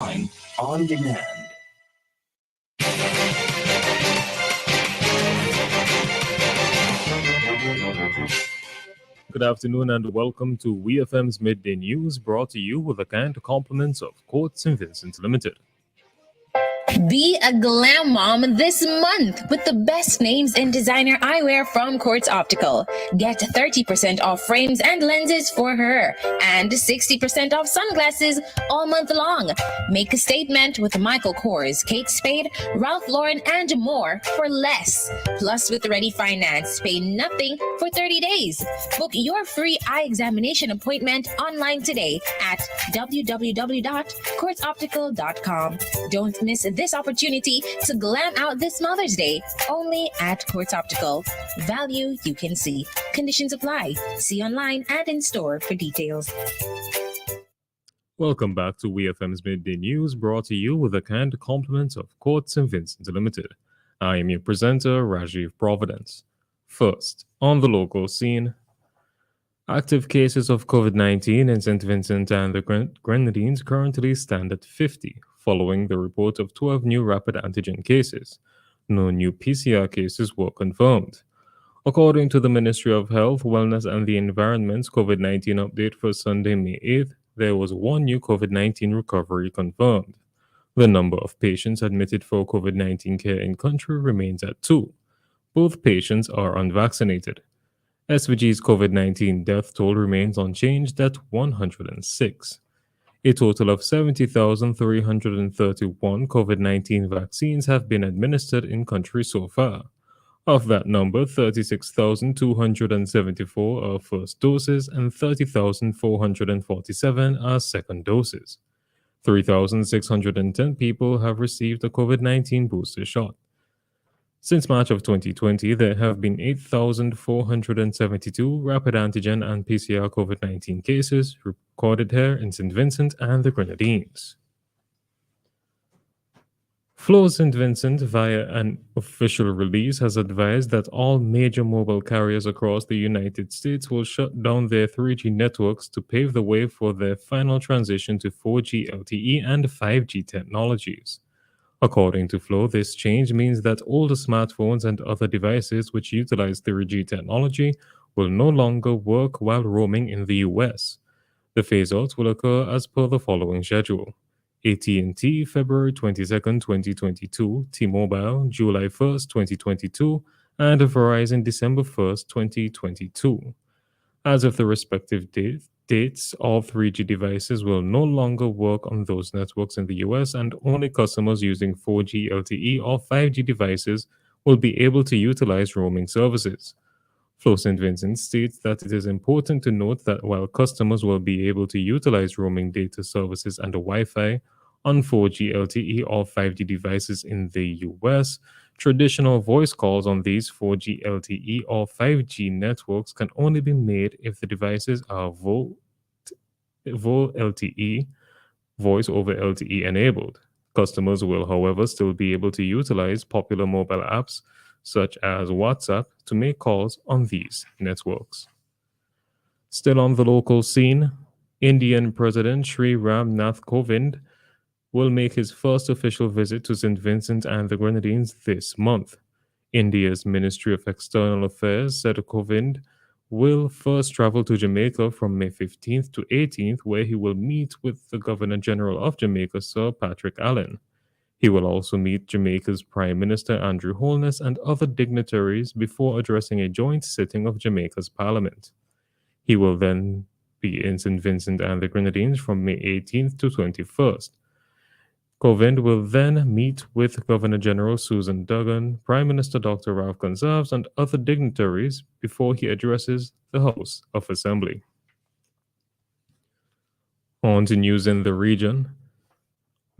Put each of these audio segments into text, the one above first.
Time on demand. Good afternoon and welcome to WEFM's Midday News, brought to you with the kind compliments of Court St. Vincent Limited. Be a glam mom this month with the best names in designer eyewear from Quartz Optical. Get 30% off frames and lenses for her and 60% off sunglasses all month long. Make a statement with Michael Kors, Kate Spade, Ralph Lauren, and more for less. Plus, with Ready Finance, pay nothing for 30 days. Book your free eye examination appointment online today at www.quartzoptical.com. Don't miss this opportunity to glam out this Mother's Day only at Quartz Optical. Value you can see. Conditions apply. See online and in store for details. Welcome back to WEFM's Midday News, brought to you with the kind compliments of Court St. Vincent Limited. I am your presenter, Rajiv Providence. First, on the local scene, active cases of COVID-19 in St. Vincent and the Grenadines currently stand at 50, following the report of 12 new rapid antigen cases. No new PCR cases were confirmed. According to the Ministry of Health, Wellness and the Environment's COVID-19 update for Sunday, May 8th, there was one new COVID-19 recovery confirmed. The number of patients admitted for COVID-19 care in country remains at 2. Both patients are unvaccinated. SVG's COVID-19 death toll remains unchanged at 106. A total of 70,331 COVID-19 vaccines have been administered in country so far. Of that number, 36,274 are first doses and 30,447 are second doses. 3,610 people have received a COVID-19 booster shot. Since March of 2020, there have been 8,472 rapid antigen and PCR COVID-19 cases recorded here in St. Vincent and the Grenadines. Flow St. Vincent, via an official release, has advised that all major mobile carriers across the United States will shut down their 3G networks to pave the way for their final transition to 4G LTE and 5G technologies. According to Flow, this change means that older smartphones and other devices which utilize 3G technology will no longer work while roaming in the US. The phase-out will occur as per the following schedule: AT&T February 22, 2022, T-Mobile July 1, 2022, and Verizon December 1, 2022. As of the respective dates, all 3G devices will no longer work on those networks in the US, and only customers using 4G LTE or 5G devices will be able to utilize roaming services. Flow St. Vincent states that it is important to note that while customers will be able to utilize roaming data services and Wi-Fi on 4G LTE or 5G devices in the US, traditional voice calls on these 4G LTE or 5G networks can only be made if the devices are VoLTE, voice over LTE enabled. Customers will, however, still be able to utilize popular mobile apps such as WhatsApp to make calls on these networks. Still on the local scene, Indian President Sri Ram Nath Kovind will make his first official visit to St. Vincent and the Grenadines this month. India's Ministry of External Affairs said Kovind will first travel to Jamaica from May 15th to 18th, where he will meet with the Governor General of Jamaica, Sir Patrick Allen. He will also meet Jamaica's Prime Minister Andrew Holness and other dignitaries before addressing a joint sitting of Jamaica's Parliament. He will then be in St. Vincent and the Grenadines from May 18th to 21st. Kovind will then meet with Governor General Susan Duggan, Prime Minister Dr. Ralph Gonsalves, and other dignitaries before he addresses the House of Assembly. On to news in the region.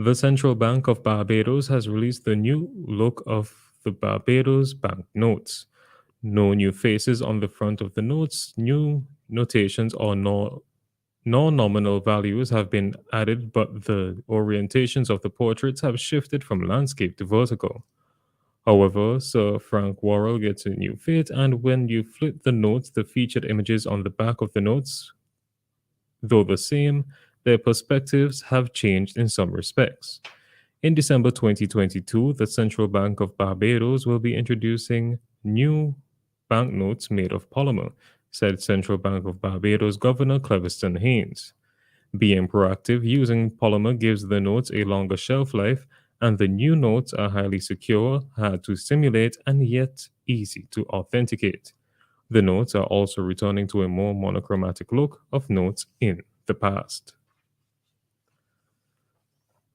The Central Bank of Barbados has released the new look of the Barbados banknotes. No new faces on the front of the notes, new notations or nor nominal values have been added, but the orientations of the portraits have shifted from landscape to vertical. However, Sir Frank Worrell gets a new fit, and when you flip the notes, the featured images on the back of the notes, though the same, their perspectives have changed in some respects. In December 2022, the Central Bank of Barbados will be introducing new banknotes made of polymer, said Central Bank of Barbados Governor Cleviston Haynes. Being proactive using polymer gives the notes a longer shelf life, and the new notes are highly secure, hard to simulate, and yet easy to authenticate. The notes are also returning to a more monochromatic look of notes in the past.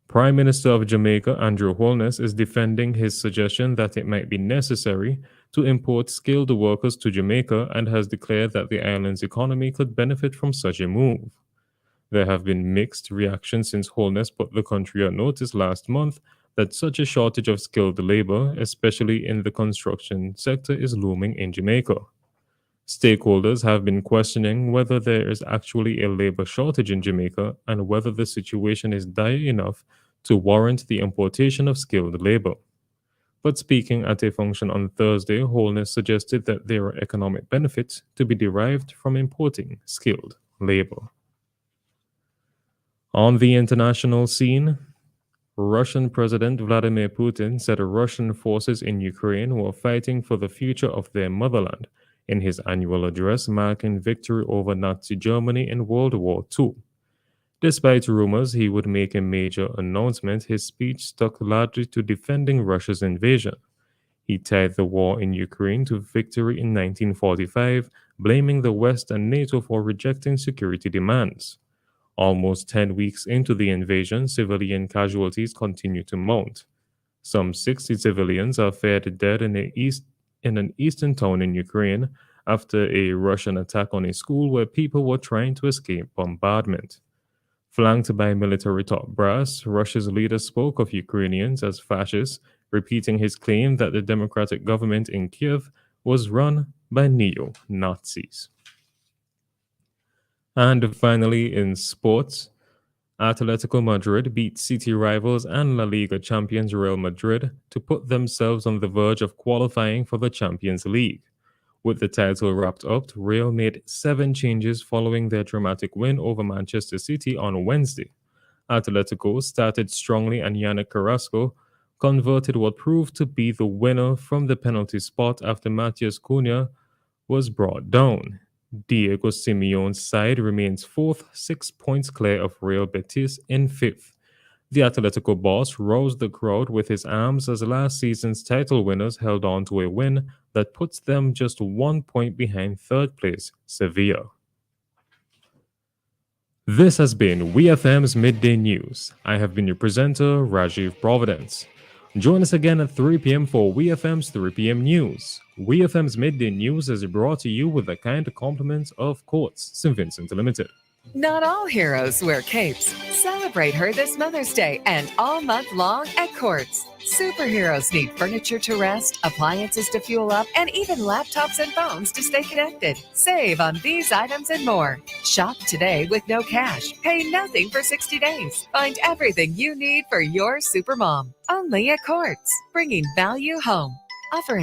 Prime Minister of Jamaica Andrew Holness is defending his suggestion that it might be necessary to import skilled workers to Jamaica and has declared that the island's economy could benefit from such a move. There have been mixed reactions since Holness put the country on notice last month that such a shortage of skilled labor, especially in the construction sector, is looming in Jamaica. Stakeholders have been questioning whether there is actually a labor shortage in Jamaica and whether the situation is dire enough to warrant the importation of skilled labor. But speaking at a function on Thursday, Holness suggested that there are economic benefits to be derived from importing skilled labor. On the international scene, Russian President Vladimir Putin said Russian forces in Ukraine were fighting for the future of their motherland in his annual address marking victory over Nazi Germany in World War II. Despite rumors he would make a major announcement, his speech stuck largely to defending Russia's invasion. He tied the war in Ukraine to victory in 1945, blaming the West and NATO for rejecting security demands. Almost 10 weeks into the invasion, civilian casualties continue to mount. Some 60 civilians are feared dead in an eastern town in Ukraine after a Russian attack on a school where people were trying to escape bombardment. Flanked by military top brass, Russia's leader spoke of Ukrainians as fascists, repeating his claim that the democratic government in Kiev was run by neo-Nazis. And finally, in sports, Atletico Madrid beat City rivals and La Liga champions Real Madrid to put themselves on the verge of qualifying for the Champions League. With the title wrapped up, Real made 7 changes following their dramatic win over Manchester City on Wednesday. Atletico started strongly and Yannick Carrasco converted what proved to be the winner from the penalty spot after Matheus Cunha was brought down. Diego Simeone's side remains 4th, 6 points clear of Real Betis in 5th. The Atletico boss roused the crowd with his arms as last season's title winners held on to a win that puts them just 1 point behind 3rd place Sevilla. This has been WEFM's Midday News. I have been your presenter, Rajiv Providence. Join us again at 3 p.m. for WEFM's 3 p.m. News. WEFM's Midday News is brought to you with the kind compliments of Courts St. Vincent Limited. Not all heroes wear capes. Celebrate her this Mother's Day and all month long at Courts. Superheroes need furniture to rest, appliances to fuel up, and even laptops and phones to stay connected. Save on these items and more. Shop today with no cash. Pay nothing for 60 days. Find everything you need for your supermom. Only at Courts, bringing value home. Offer